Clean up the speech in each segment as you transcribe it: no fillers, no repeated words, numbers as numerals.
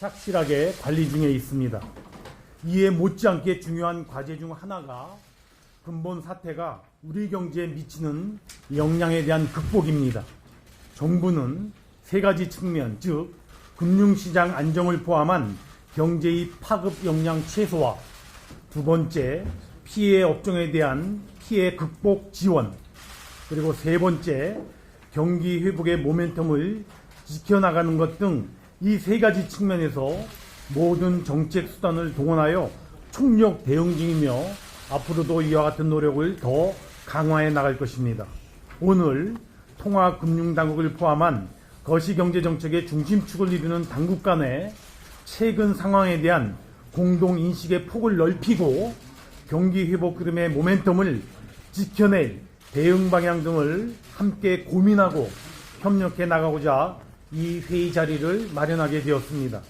착실하게 관리 중에 있습니다. 이에 못지않게 중요한 과제 중 하나가 근본 사태가 우리 경제에 미치는 영향에 대한 극복입니다. 정부는 세 가지 측면, 즉 금융시장 안정을 포함한 경제의 파급 영향 최소화, 두 번째 피해 업종에 대한 피해 극복 지원, 그리고 세 번째 경기 회복의 모멘텀을 지켜나가는 것 등 이 세 가지 측면에서 모든 정책 수단을 동원하여 총력 대응 중이며 앞으로도 이와 같은 노력을 더 강화해 나갈 것입니다. 오늘 통화금융당국을 포함한 거시경제정책의 중심축을 이루는 당국 간의 최근 상황에 대한 공동인식의 폭을 넓히고 경기 회복 흐름의 모멘텀을 지켜낼 대응 방향 등을 함께 고민하고 협력해 나가고자 이 회의 자리를 마련하게 되었습니다.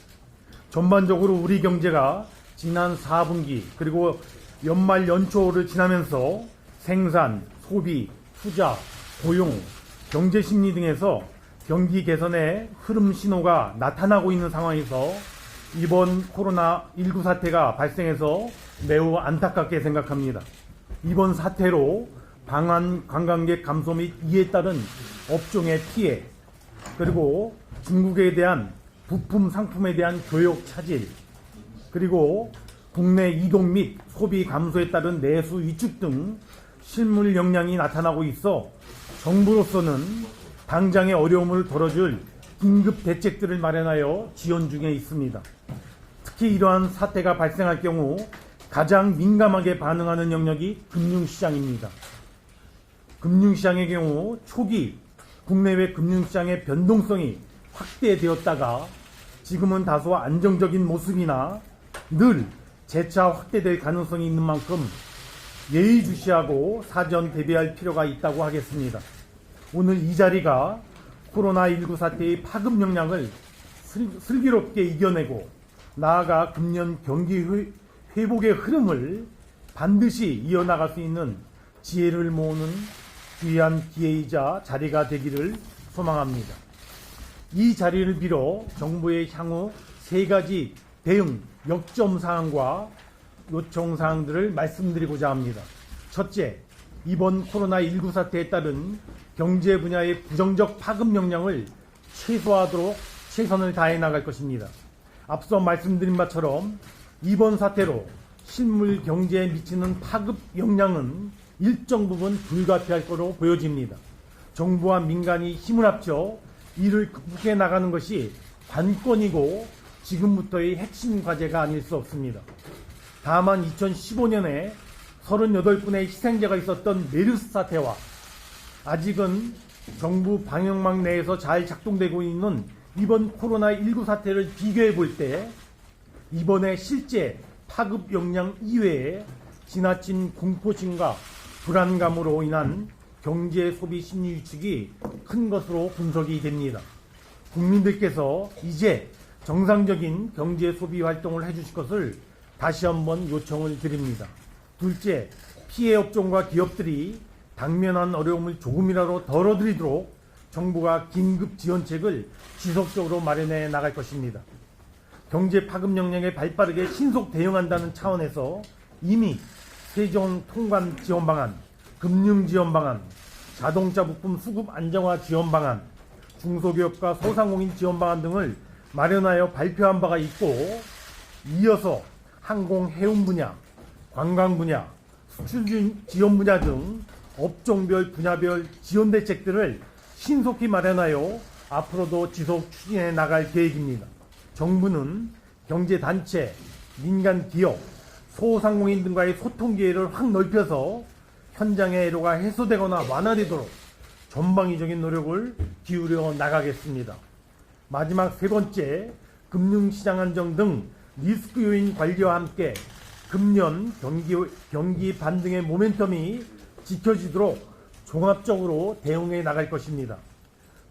전반적으로 우리 경제가 지난 4분기 그리고 연말 연초를 지나면서 생산, 소비, 투자, 고용, 경제 심리 등에서 경기 개선의 흐름 신호가 나타나고 있는 상황에서 이번 코로나19 사태가 발생해서 매우 안타깝게 생각합니다. 이번 사태로 방한 관광객 감소 및 이에 따른 업종의 피해, 그리고 중국에 대한 부품 상품에 대한 교역 차질, 그리고 국내 이동 및 소비 감소에 따른 내수 위축 등 실물 영향이 나타나고 있어 정부로서는 당장의 어려움을 덜어줄 긴급 대책들을 마련하여 지원 중에 있습니다. 특히 이러한 사태가 발생할 경우 가장 민감하게 반응하는 영역이 금융시장입니다. 금융시장의 경우 초기 국내외 금융시장의 변동성이 확대되었다가 지금은 다소 안정적인 모습이나 늘 재차 확대될 가능성이 있는 만큼 예의주시하고 사전 대비할 필요가 있다고 하겠습니다. 오늘 이 자리가 코로나19 사태의 파급 영향을 슬기롭게 이겨내고 나아가 금년 경기 회복의 흐름을 반드시 이어나갈 수 있는 지혜를 모으는 귀한 기회이자 자리가 되기를 소망합니다. 이 자리를 빌어 정부의 향후 세 가지 대응 역점 사항과 요청 사항들을 말씀드리고자 합니다. 첫째, 이번 코로나19 사태에 따른 경제 분야의 부정적 파급 영향을 최소화하도록 최선을 다해 나갈 것입니다. 앞서 말씀드린 바처럼 이번 사태로 실물 경제에 미치는 파급 영향은 일정 부분 불가피할 것으로 보여집니다. 정부와 민간이 힘을 합쳐 이를 극복해 나가는 것이 관건이고 지금부터의 핵심 과제가 아닐 수 없습니다. 다만 2015년에 38분의 희생자가 있었던 메르스 사태와 아직은 정부 방역망 내에서 잘 작동되고 있는 이번 코로나19 사태를 비교해 볼 때 이번에 실제 파급 영향 이외에 지나친 공포심과 불안감으로 인한 경제 소비 심리 위축이 큰 것으로 분석이 됩니다. 국민들께서 이제 정상적인 경제 소비 활동을 해주실 것을 다시 한번 요청을 드립니다. 둘째, 피해 업종과 기업들이 당면한 어려움을 조금이라도 덜어드리도록 정부가 긴급 지원책을 지속적으로 마련해 나갈 것입니다. 경제 파급 영향에 발빠르게 신속 대응한다는 차원에서 이미 세종 통관 지원 방안, 금융 지원 방안, 자동차 부품 수급 안정화 지원 방안, 중소기업과 소상공인 지원 방안 등을 마련하여 발표한 바가 있고, 이어서 항공 해운 분야, 관광 분야, 수출 지원 분야 등 업종별 분야별 지원 대책들을 신속히 마련하여 앞으로도 지속 추진해 나갈 계획입니다. 정부는 경제단체, 민간 기업, 소상공인 등과의 소통 기회를 확 넓혀서 현장의 애로가 해소되거나 완화되도록 전방위적인 노력을 기울여 나가겠습니다. 마지막 세 번째, 금융시장 안정 등 리스크 요인 관리와 함께 금년 경기 반등의 모멘텀이 지켜지도록 종합적으로 대응해 나갈 것입니다.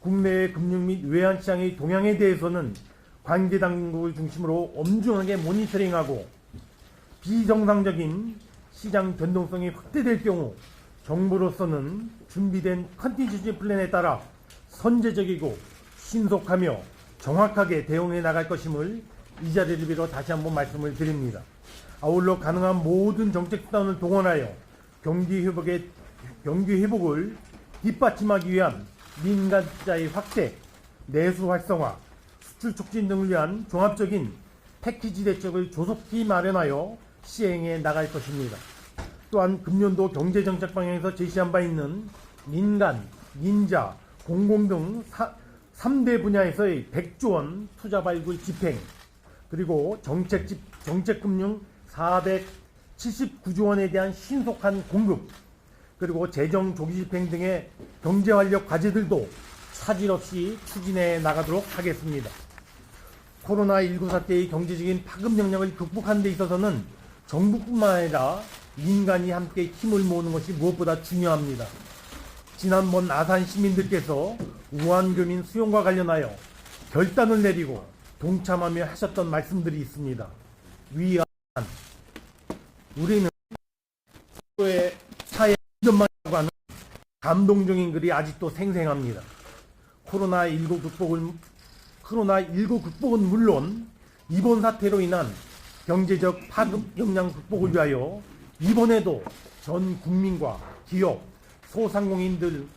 국내외 금융 및 외환시장의 동향에 대해서는 관계당국을 중심으로 엄중하게 모니터링하고 비정상적인 시장 변동성이 확대될 경우 정부로서는 준비된 컨티전시 플랜에 따라 선제적이고 신속하며 정확하게 대응해 나갈 것임을 이 자리를 빌어 다시 한번 말씀을 드립니다. 아울러 가능한 모든 정책 수단을 동원하여 경기 회복을 뒷받침하기 위한 민간자의 확대, 내수 활성화, 수출 촉진 등을 위한 종합적인 패키지 대책을 조속히 마련하여 시행해 나갈 것입니다. 또한 금년도 경제정책 방향에서 제시한 바 있는 민간, 민자, 공공 등 3대 분야에서의 100조 원 투자 발굴 집행, 그리고 정책금융 479조 원에 대한 신속한 공급, 그리고 재정 조기 집행 등의 경제활력 과제들도 차질 없이 추진해 나가도록 하겠습니다. 코로나19 사태의 경제적인 파급 영향을 극복하는 데 있어서는 정부뿐만 아니라 민간이 함께 힘을 모으는 것이 무엇보다 중요합니다. 지난번 아산 시민들께서 우한교민 수용과 관련하여 결단을 내리고 동참하며 하셨던 말씀들이 있습니다. 위안, 우리는 서로의 차에 안전만이라고 하는 감동적인 글이 아직도 생생합니다. 코로나19 극복은 물론 이번 사태로 인한 경제적 파급 영향 극복을 위하여 이번에도 전 국민과 기업, 소상공인들,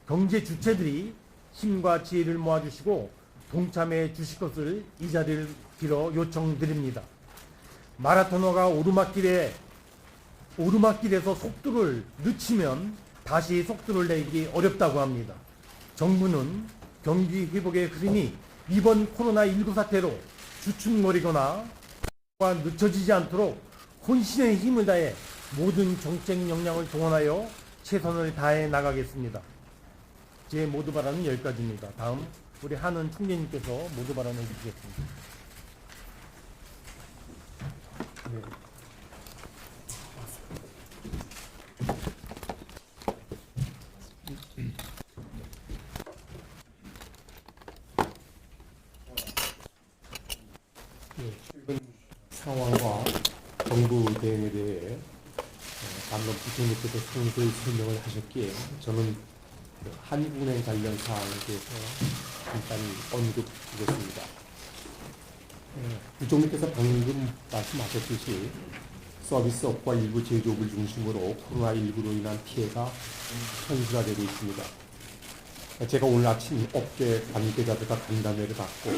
경제 주체들이 힘과 지혜를 모아주시고 동참해 주실 것을 이 자리를 빌어 요청드립니다. 마라토너가 오르막길에서 속도를 늦추면 다시 속도를 내기 어렵다고 합니다. 정부는 경기 회복의 흐름이 이번 코로나19 사태로 주춤거리거나 늦춰지지 않도록 혼신의 힘을 다해 모든 정책 역량을 동원하여 최선을 다해 나가겠습니다. 제 모두 발언은 여기까지입니다. 다음 우리 한은 총재님께서 모두 발언해 주시겠습니다. 네. 최근 상황과 정부 대응에 대해 방금 부총리께서 상세히 설명을 하셨기에 저는 한국은행 관련 사항에 대해서 잠깐 언급드리겠습니다. 부총리께서 방금 말씀하셨듯이 서비스업과 일부 제조업을 중심으로 코로나19로 인한 피해가 현실화되고 있습니다. 제가 오늘 아침 업계 관계자들과 간담회를 갖고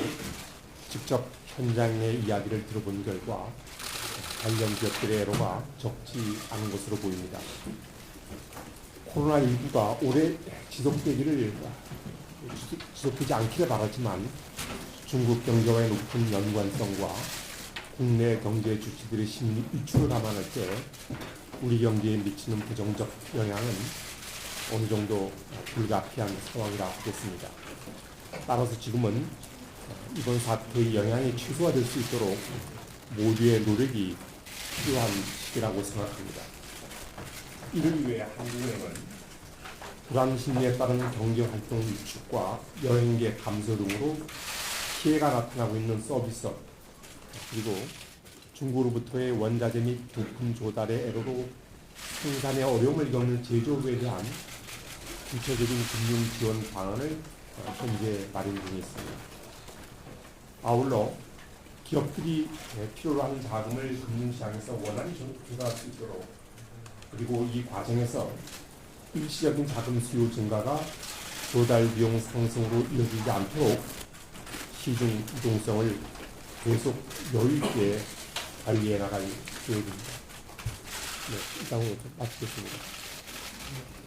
직접 현장의 이야기를 들어본 결과 관련 기업들의 애로가 적지 않은 것으로 보입니다. 코로나19가 오래 지속되지 않기를 바라지만 중국 경제와의 높은 연관성과 국내 경제 주체들의 심리 위축을 감안할 때 우리 경제에 미치는 부정적 영향은 어느 정도 불가피한 상황이라 하겠습니다. 따라서 지금은 이번 사태의 영향이 최소화될 수 있도록 모두의 노력이 필요한 시기라고 생각합니다. 이를 위해 한국은행은 불안 심리에 따른 경제활동 위축과 여행객 감소 등으로 피해가 나타나고 있는 서비스업, 그리고 중국으로부터의 원자재 및 부품 조달의 애로로 생산에 어려움을 겪는 제조업에 대한 구체적인 금융 지원 방안을 현재 마련 중에 있습니다. 아울러 기업들이 필요로 하는 자금을 금융시장에서 원활히 조달할 수 있도록, 그리고 이 과정에서 일시적인 자금 수요 증가가 조달 비용 상승으로 이어지지 않도록 시중 유동성을 계속 여유 있게 관리해 나갈 계획입니다. 네, 이상으로 마치겠습니다.